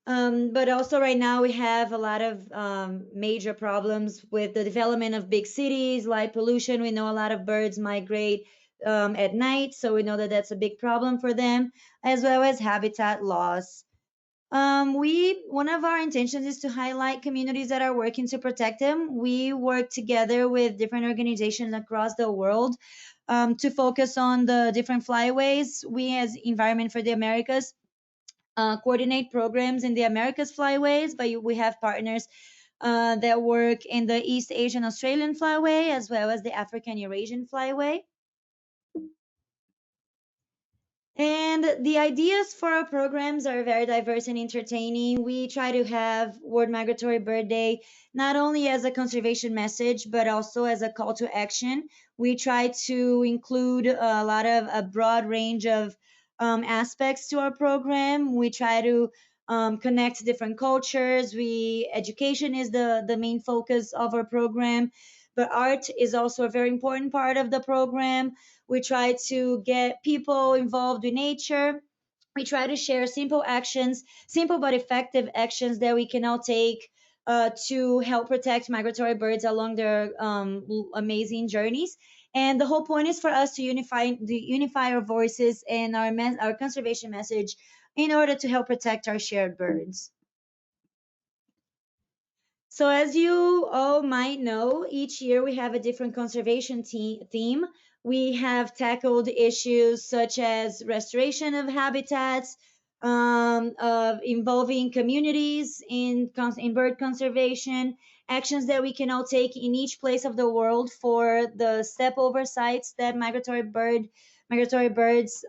But also right now we have a lot of major problems with the development of big cities, light pollution. We know a lot of birds migrate at night, so we know that that's a big problem for them, as well as habitat loss. We One of our intentions is to highlight communities that are working to protect them. We work together with different organizations across the world to focus on the different flyways. We, as Environment for the Americas, coordinate programs in the Americas flyways, but we have partners that work in the East Asian Australian flyway as well as the African Eurasian flyway. And the ideas for our programs are very diverse and entertaining. We try to have World Migratory Bird Day not only as a conservation message, but also as a call to action. We try to include a broad range of aspects to our program. We try to connect different cultures. Education is the main focus of our program, but art is also a very important part of the program. We try to get people involved with nature. We try to share simple actions, simple but effective actions that we can all take to help protect migratory birds along their amazing journeys. And the whole point is for us to unify our voices and our conservation message in order to help protect our shared birds. So, as you all might know, each year we have a different conservation theme. We have tackled issues such as restoration of habitats, of involving communities in bird conservation, actions that we can all take in each place of the world for the step over sites that migratory birds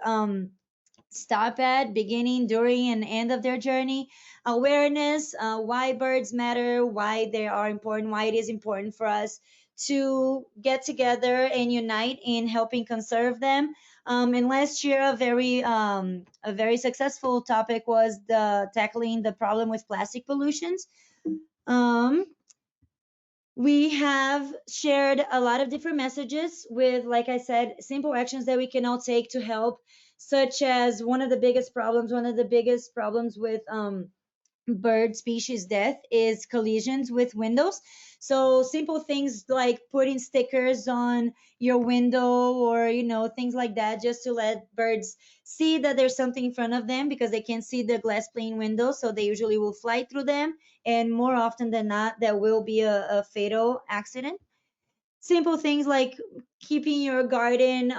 stop at beginning, during, and end of their journey. Awareness, why birds matter, why they are important, why it is important for us to get together and unite in helping conserve them. And last year, a very successful topic was the tackling the problem with plastic pollutions. Um, we have shared a lot of different messages with, like I said, simple actions that we can all take to help, such as one of the biggest problems with bird species death is collisions with windows. So simple things like putting stickers on your window, or things like that, just to let birds see that there's something in front of them, because they can't see the glass pane window, so they usually will fly through them, and more often than not there will be a fatal accident. Simple things like keeping your garden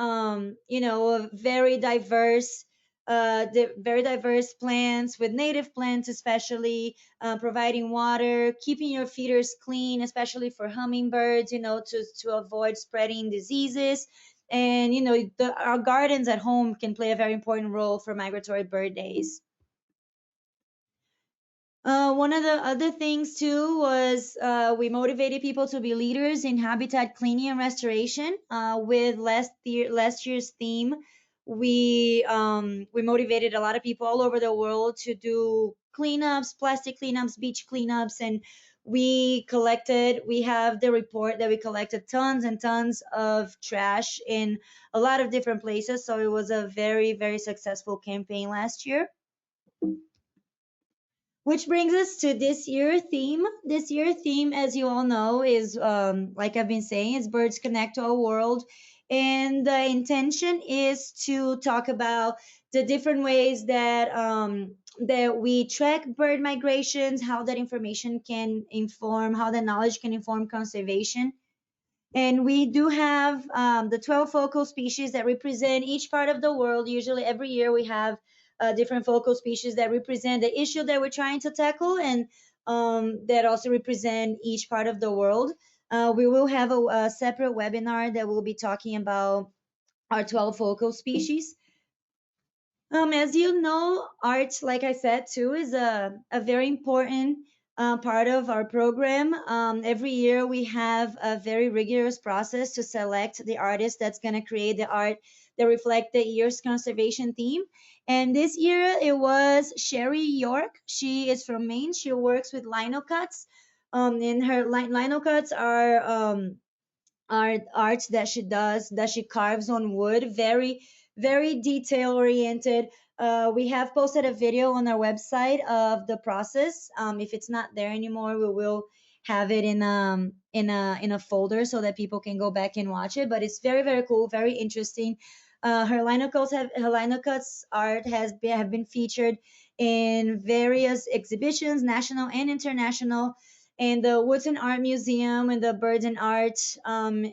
very diverse, very diverse plants, with native plants especially, providing water, keeping your feeders clean, especially for hummingbirds, to avoid spreading diseases. And our gardens at home can play a very important role for migratory bird days. One of the other things too was we motivated people to be leaders in habitat cleaning and restoration. With last year's theme, we motivated a lot of people all over the world to do cleanups, plastic cleanups, beach cleanups, and we have the report that we collected tons and tons of trash in a lot of different places. So it was a very, very successful campaign last year. Which brings us to this year theme. This year theme, as you all know, is like I've been saying, is birds connect to our world, and the intention is to talk about the different ways that we track bird migrations, how that information can inform, how the knowledge can inform conservation. And we do have the 12 focal species that represent each part of the world. Usually, every year, we have different focal species that represent the issue that we're trying to tackle, and that also represent each part of the world. We will have a separate webinar that will be talking about our 12 focal species. As you know, art, like I said too, is a very important part of our program. Every year we have a very rigorous process to select the artist that's going to create the art that reflect the year's conservation theme. And this year it was Sherry York. She is from Maine. She works with lino cuts. And her lino cuts are art that she carves on wood, very, very detail oriented, We have posted a video on our website of the process. If it's not there anymore, we will have it in a folder so that people can go back and watch it. But it's very very cool, very interesting. Her linocuts art have been featured in various exhibitions, national and international, in the Woods and Art Museum and the Birds and Art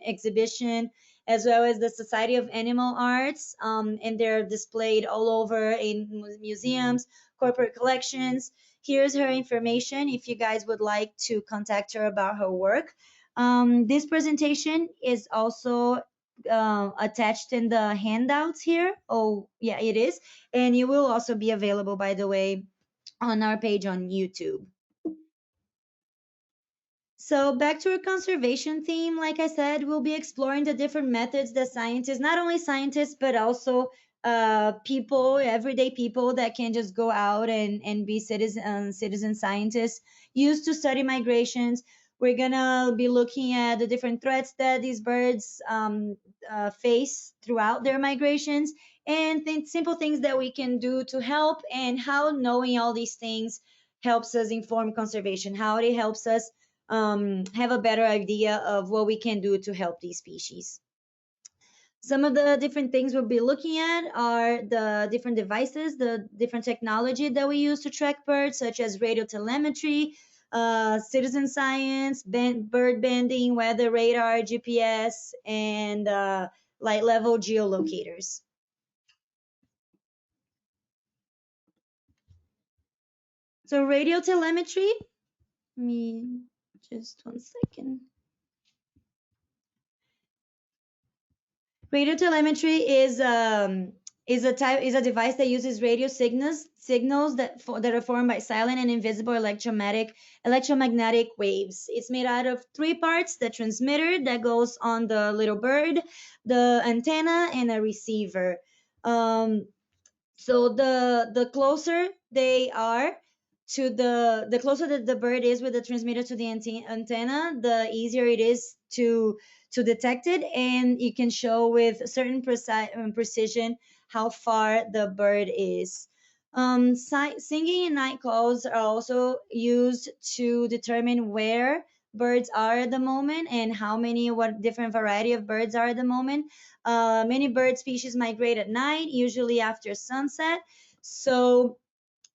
exhibition, as well as the Society of Animal Arts, and they're displayed all over in museums, corporate collections. Here's her information if you guys would like to contact her about her work. This presentation is also attached in the handouts here. Oh, yeah, it is. And it will also be available, by the way, on our page on YouTube. So back to our conservation theme, like I said, we'll be exploring the different methods that scientists, not only scientists, but also people, everyday people that can just go out and be citizen scientists, use to study migrations. We're gonna be looking at the different threats that these birds face throughout their migrations, and simple things that we can do to help, and how knowing all these things helps us inform conservation, how it helps us have a better idea of what we can do to help these species. Some of the different things we'll be looking at are the different devices, the different technology that we use to track birds, such as radio telemetry, citizen science, bird banding, weather radar, GPS, and light level geolocators. So radio telemetry, me just 1 second. Radio telemetry is a device that uses radio signals that are formed by silent and invisible electromagnetic waves. It's made out of three parts: the transmitter that goes on the little bird, the antenna, and a receiver. So the closer they are to the closer that the bird is with the transmitter to the antenna, the easier it is to detect it, and you can show with certain precision how far the bird is. Singing and night calls are also used to determine where birds are at the moment, and what different variety of birds are at the moment. Many bird species migrate at night, usually after sunset. So,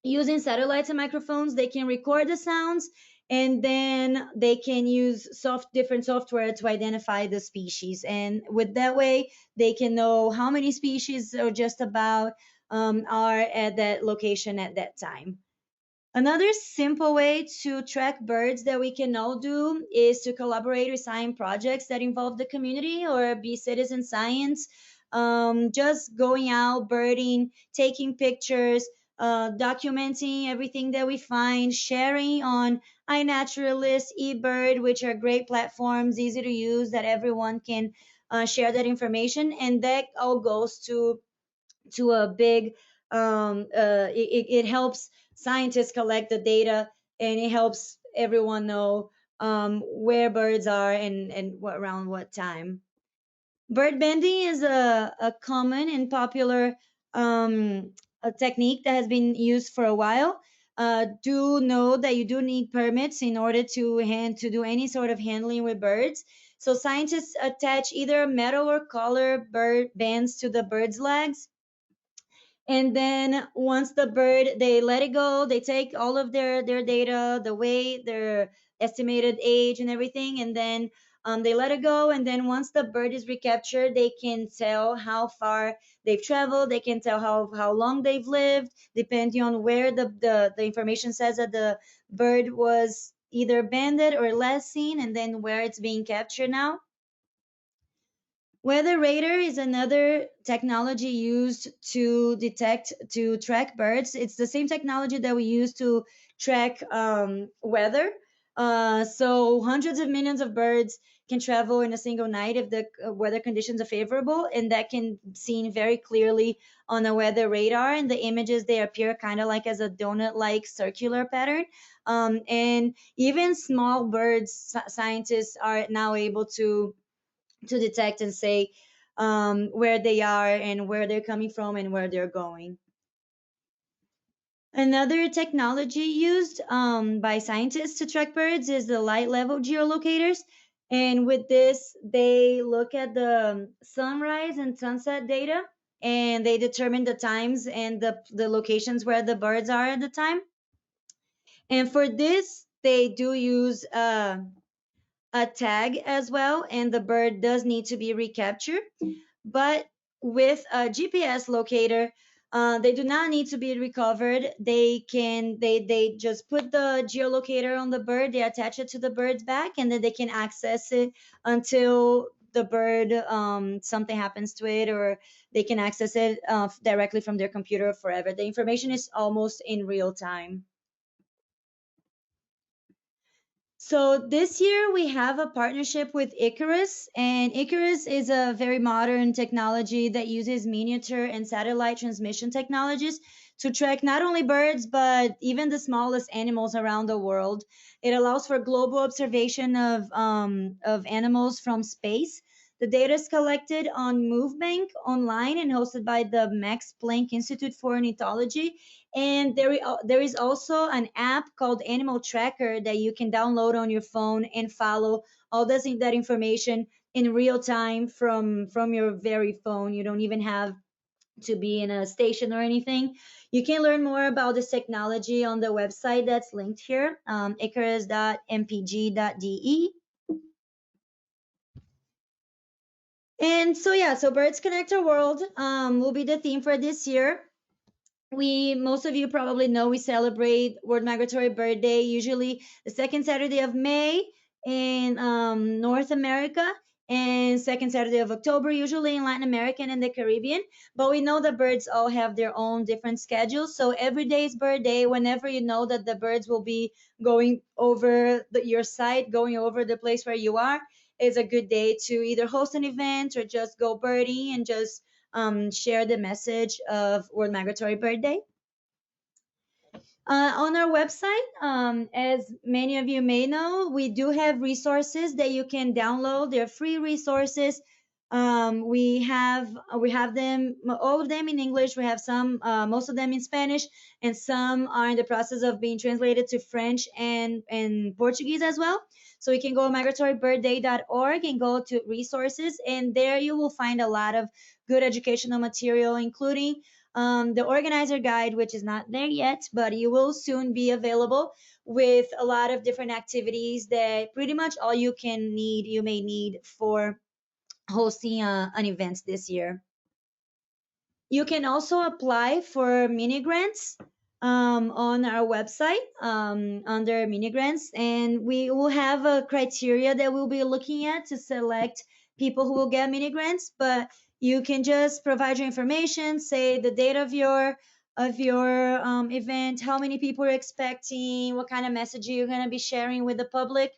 using satellites and microphones, they can record the sounds, and then they can use different software to identify the species. And with that way, they can know how many species or just about are at that location at that time. Another simple way to track birds that we can all do is to collaborate with science projects that involve the community or be citizen science. Just going out, birding, taking pictures, documenting everything that we find, sharing on iNaturalist, eBird, which are great platforms, easy to use, that everyone can share that information. And that all goes to a big it helps scientists collect the data, and it helps everyone know where birds are and around what time. Bird banding is a common and popular a technique that has been used for a while. Do know that you do need permits in order to do any sort of handling with birds. So scientists attach either metal or color bird bands to the bird's legs, and then once the bird, they let it go, they take all of their data, the weight, their estimated age and everything, and then they let it go. And then once the bird is recaptured, they can tell how far they've traveled, they can tell how long they've lived, depending on where the information says that the bird was either banded or last seen, and then where it's being captured now. Weather radar is another technology used to track birds. It's the same technology that we use to track weather. So hundreds of millions of birds can travel in a single night if the weather conditions are favorable, and that can be seen very clearly on a weather radar. And the images, they appear kind of like as a donut-like circular pattern. And even small birds, scientists are now able to detect and say where they are and where they're coming from and where they're going. Another technology used by scientists to track birds is the light level geolocators. And with this, they look at the sunrise and sunset data and they determine the times and the locations where the birds are at the time. And for this, they do use a tag as well, and the bird does need to be recaptured. But with a GPS locator, they do not need to be recovered. They just put the geolocator on the bird, they attach it to the bird's back, and then they can access it until the bird something happens to it, or they can access it directly from their computer forever. The information is almost in real time. So this year we have a partnership with Icarus, and Icarus is a very modern technology that uses miniature and satellite transmission technologies to track not only birds but even the smallest animals around the world. It allows for global observation of animals from space. The data is collected on MoveBank online and hosted by the Max Planck Institute for Ornithology, and there is also an app called Animal Tracker that you can download on your phone and follow all that information in real time from your very phone. You don't even have to be in a station or anything. You can learn more about this technology on the website that's linked here, icarus.mpg.de. And so yeah, so Birds Connect Our World will be the theme for this year. We most of you probably know we celebrate World Migratory Bird Day usually the second Saturday of May in North America and second Saturday of October usually in Latin America and in the Caribbean. But we know the birds all have their own different schedules. So every day is bird day. Whenever you know that the birds will be going over your site, going over the place where you are, is a good day to either host an event or just go birdie and just share the message of World Migratory Bird Day. On our website, as many of you may know, we do have resources that you can download. They're free resources. We have them, all of them in English. We have some, most of them in Spanish, and some are in the process of being translated to French and Portuguese as well. So you can go to migratorybirdday.org and go to resources, and there you will find a lot of good educational material, including the organizer guide, which is not there yet, but you will soon be available with a lot of different activities that pretty much all you may need for hosting an event this year. You can also apply for mini grants on our website under mini grants, and we will have a criteria that we'll be looking at to select people who will get mini grants. But you can just provide your information, say the date of your event, how many people you're expecting, what kind of message you're going to be sharing with the public,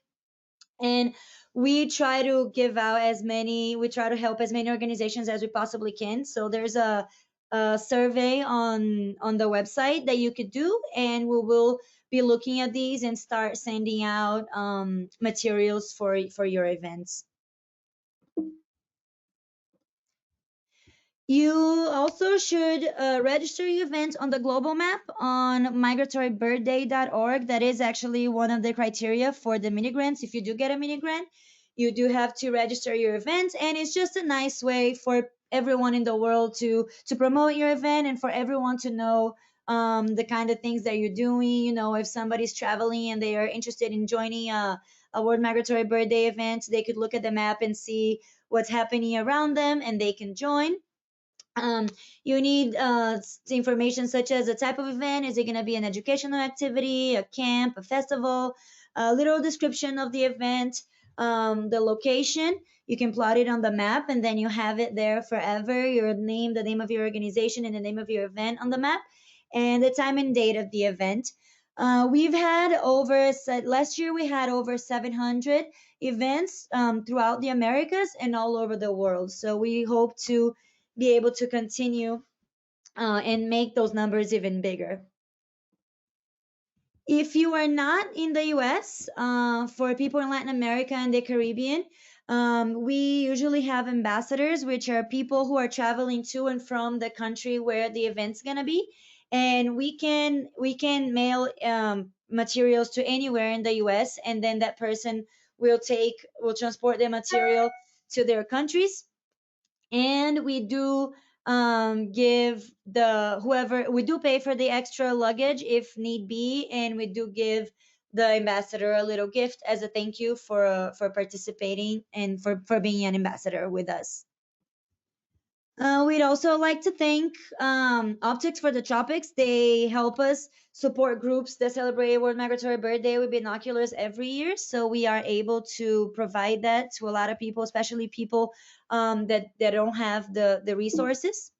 and we try to help as many organizations as we possibly can. So there's a survey on the website that you could do, and we will be looking at these and start sending out materials for your events. You also should register your event on the global map on migratorybirdday.org. That is actually one of the criteria for the mini grants. If you do get a mini grant, you do have to register your event, and it's just a nice way for everyone in the world to promote your event and for everyone to know the kind of things that you're doing. You know, if somebody's traveling and they are interested in joining a World Migratory Bird Day event, they could look at the map and see what's happening around them and they can join. You need information such as the type of event. Is it going to be an educational activity, a camp, a festival? A little description of the event, the location. You can plot it on the map and then you have it there forever. Your name, the name of your organization, and the name of your event on the map, and the time and date of the event. We've had last year we had over 700 events throughout the Americas and all over the world. So we hope to be able to continue and make those numbers even bigger. If you are not in the US, for people in Latin America and the Caribbean, we usually have ambassadors, which are people who are traveling to and from the country where the event's going to be. and we can mail materials to anywhere in the US, and then that person will transport the material to their countries. And we do give the whoever we do pay for the extra luggage if need be, and we do give the ambassador a little gift as a thank you for participating and for being an ambassador with us. We'd also like to thank Optics for the Tropics. They help us support groups that celebrate World Migratory Bird Day with binoculars every year. So we are able to provide that to a lot of people, especially people that don't have the resources.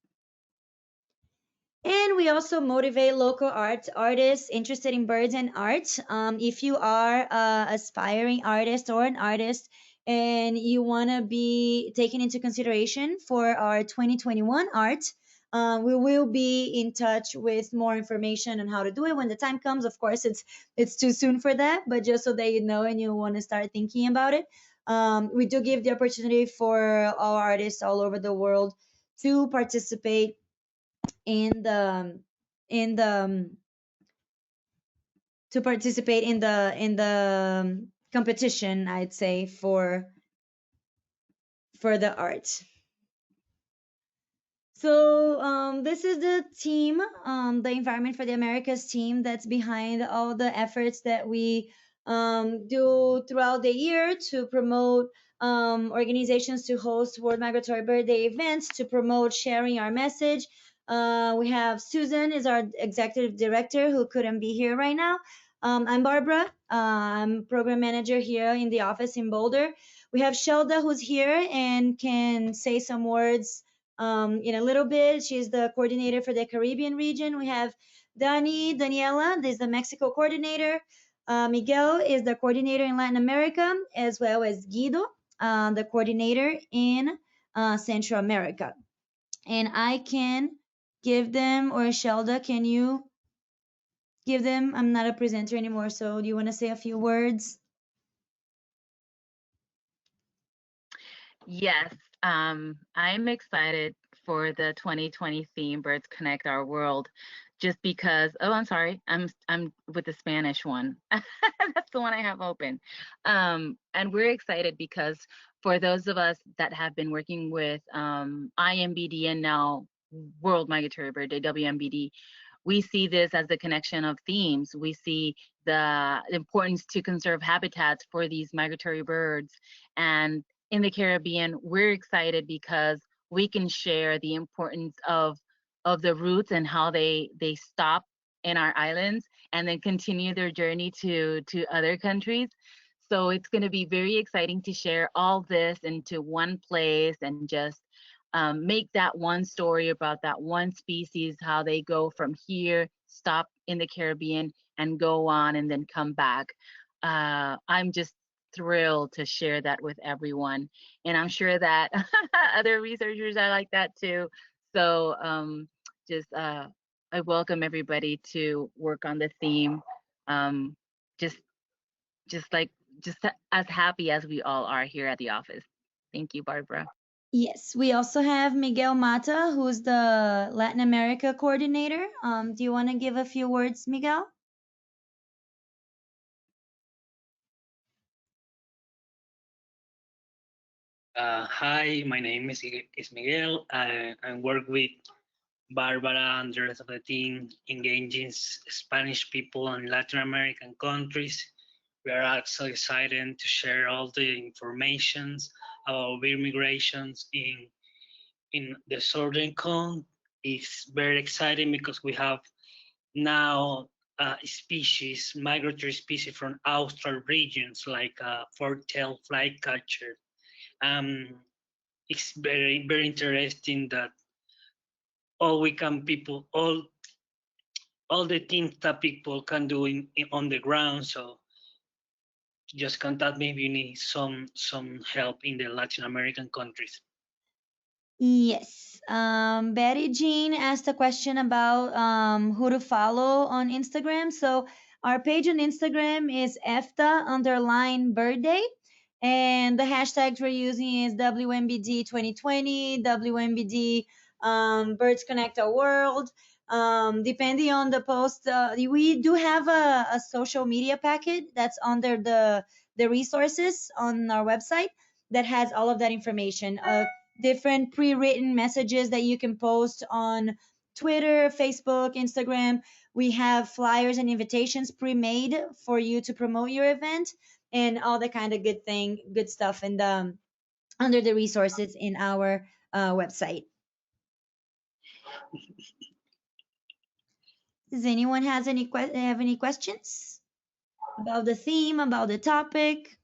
And we also motivate local artists interested in birds and art. If you are a aspiring artist or an artist and you want to be taken into consideration for our 2021 art, we will be in touch with more information on how to do it when the time comes. Of course, it's too soon for that, but just so that you know and you want to start thinking about it, we do give the opportunity for all artists all over the world to participate in the competition, I'd say, for the art. So this is the team, the Environment for the Americas team that's behind all the efforts that we do throughout the year to promote organizations to host World Migratory Bird Day events, to promote sharing our message. We have Susan is our executive director who couldn't be here right now. I'm Barbara. I'm program manager here in the office in Boulder. We have Shelda who's here and can say some words in a little bit. She's the coordinator for the Caribbean region. We have Daniela, this is the Mexico coordinator. Miguel is the coordinator in Latin America, as well as Guido, the coordinator in Central America. And I can give them, or Shelda, can you give them? I'm not a presenter anymore, so do you want to say a few words? Yes, I'm excited for the 2020 theme, Birds Connect Our World, just because, oh, I'm sorry, I'm with the Spanish one. That's the one I have open. And we're excited because for those of us that have been working with IMBD and now World Migratory Bird Day, WMBD, we see this as the connection of themes. We see the importance to conserve habitats for these migratory birds. And in the Caribbean, we're excited because we can share the importance of the routes and how they stop in our islands and then continue their journey to other countries. So it's going to be very exciting to share all this into one place and just make that one story about that one species, how they go from here, stop in the Caribbean, and go on and then come back. I'm just thrilled to share that with everyone. And I'm sure that other researchers are like that too. So just I welcome everybody to work on the theme. Um, just just like just as happy as we all are here at the office. Thank you, Barbara. Yes, we also have Miguel Mata, who's the Latin America coordinator. Do you want to give a few words, Miguel? Hi, my name is Miguel. I work with Barbara and the rest of the team engaging Spanish people in Latin American countries. We are also excited to share all the informations about bird migrations in the southern cone. It's very exciting because we have now species, migratory species from austral regions like fork-tailed flycatcher. Um, it's very interesting that all we can people all the things that people can do on the ground. So just contact me if you need some help in the Latin American countries. Yes. Betty Jean asked a question about who to follow on Instagram. So our page on Instagram is EFTA_birthday. And the hashtags we're using is WMBD 2020, WMBD Birds Connect Our World. Depending on the post, we do have a social media packet that's under the resources on our website that has all of that information. Different pre-written messages that you can post on Twitter, Facebook, Instagram. We have flyers and invitations pre-made for you to promote your event and all the kind of good stuff in the under the resources in our website. Does anyone have any questions about the theme, about the topic?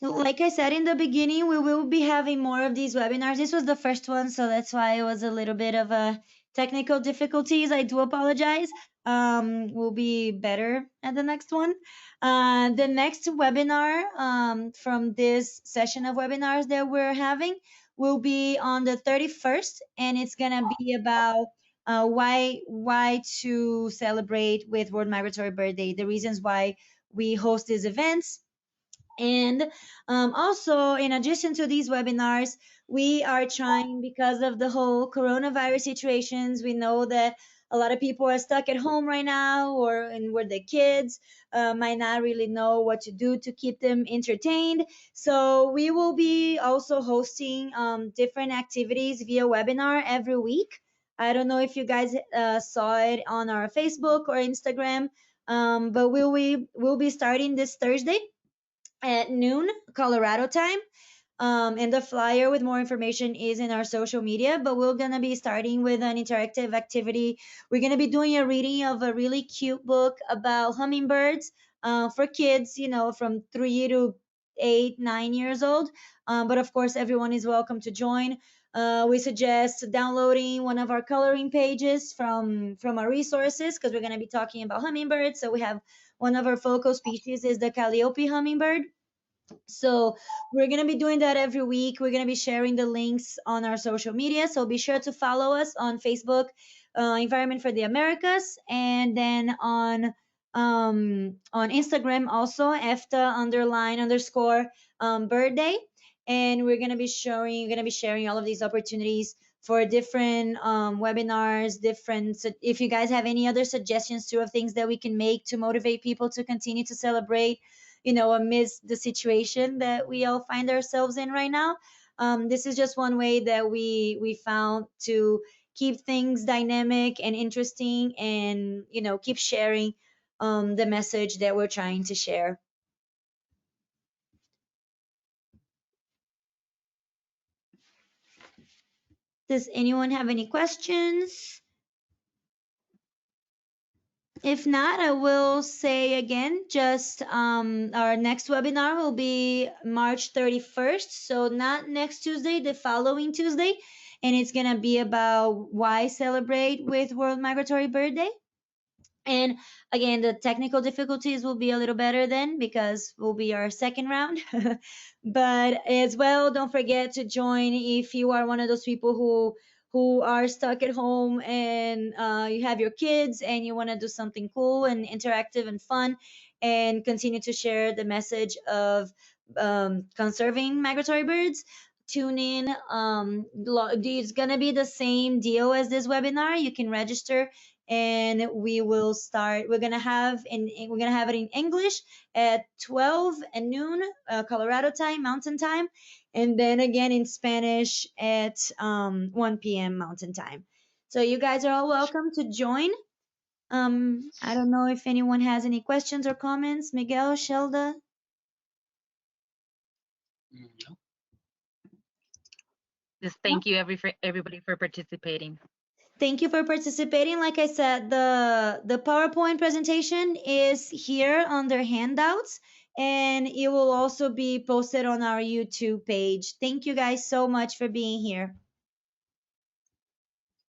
So like I said in the beginning, we will be having more of these webinars. This was the first one, so that's why it was a little bit of a technical difficulties. I do apologize. We'll be better at the next one. The next webinar from this session of webinars that we're having will be on the 31st, and it's gonna be about why to celebrate with World Migratory Bird Day, the reasons why we host these events and also, in addition to these webinars, we are trying, because of the whole coronavirus situations, we know that a lot of people are stuck at home right now, or and where the kids might not really know what to do to keep them entertained. So we will be also hosting different activities via webinar every week. I don't know if you guys saw it on our Facebook or Instagram, but we'll be starting this Thursday at noon Colorado time. And the flyer with more information is in our social media, but we're going to be starting with an interactive activity. We're going to be doing a reading of a really cute book about hummingbirds for kids, from 3 to 8, 9 years old. But of course, everyone is welcome to join. We suggest downloading one of our coloring pages from our resources because we're going to be talking about hummingbirds. So we have one of our focal species is the Calliope hummingbird. So we're going to be doing that every week. We're going to be sharing the links on our social media. So be sure to follow us on Facebook, Environment for the Americas, and then on Instagram also, EFTA__, birthday. And we're going to be sharing all of these opportunities for different webinars, different. So if you guys have any other suggestions too of things that we can make to motivate people to continue to celebrate, amidst the situation that we all find ourselves in right now. This is just one way that we found to keep things dynamic and interesting, and keep sharing the message that we're trying to share. Does anyone have any questions? If not, I will say again, just our next webinar will be March 31st. So not next Tuesday, the following Tuesday. And it's going to be about why celebrate with World Migratory Bird Day. And again, the technical difficulties will be a little better then because will be our second round. But as well, don't forget to join if you are one of those people who are stuck at home and you have your kids and you want to do something cool and interactive and fun and continue to share the message of conserving migratory birds. Tune in. It's gonna be the same deal as this webinar. You can register and we will start. We're gonna have it in English at 12 and noon Colorado time, Mountain Time, and then again in Spanish at 1 p.m. Mountain Time. So you guys are all welcome to join. I don't know if anyone has any questions or comments. Miguel, Shelda. No. Just thank you everybody for participating. Thank you for participating. Like I said, the PowerPoint presentation is here under handouts, and it will also be posted on our YouTube page. Thank you guys so much for being here.